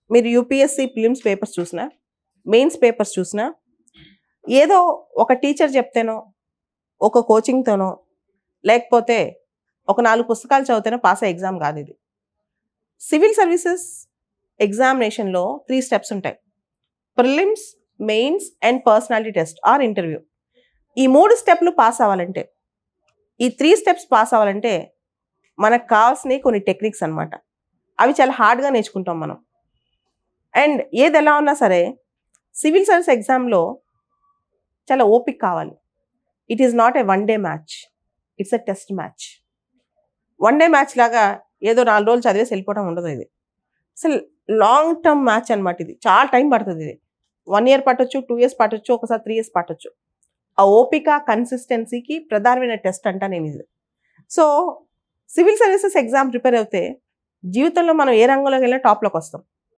మీరు UPSC prelims papers చూసినా, mains papers చూసినా, ఏదో ఒక టీచర్ చెప్తేనో, ఒక కోచింగ్‌తోనో, లేకపోతే ఒక 4 పుస్తకాలు చదివితేనో పాస్ అయ్యే ఎగ్జామ్ కాదు ఇది. సివిల్ సర్వీసెస్ ఎగ్జామినేషన్‌లో 3 స్టెప్స్ ఉంటాయి. Prelims, mains and personality test or interview. ఈ 3 స్టెప్‌లు పాస్ అవ్వాలంటే, ఈ 3 స్టెప్స్ పాస్ అవ్వాలంటే మనకు కావాల్సినవి కొన్ని టెక్నిక్స్ అన్నమాట. అవి చాలా హార్డ్‌గా నేర్చుకుంటాం మనం. అండ్ ఏది ఎలా ఉన్నా సరే సివిల్ సర్వీస్ ఎగ్జామ్‌లో చాలా ఓపిక కావాలి. It is not a one day match. It's a test match. One day match లాగా ఏదో 4 రోజులు చదివేసి వెళ్ళిపోవడం ఉండదు ఇది. అసలు లాంగ్ టర్మ్ మ్యాచ్ అన్నమాట ఇది. చాలా టైం పడుతుంది ఇది. 1 ఇయర్ పట్టొచ్చు, 2 ఇయర్స్ పట్టొచ్చు, ఒకసారి 3 ఇయర్స్ పట్టొచ్చు. ఆ ఓపిక, కన్సిస్టెన్సీకి ప్రధానమైన టెస్ట్ అంటా నేను ఇది. So, civil services exam prepare అవుతే జీవితంలో మనం ఏ రంగంలోకి వెళ్ళినా టాప్‌లోకి వస్తాం.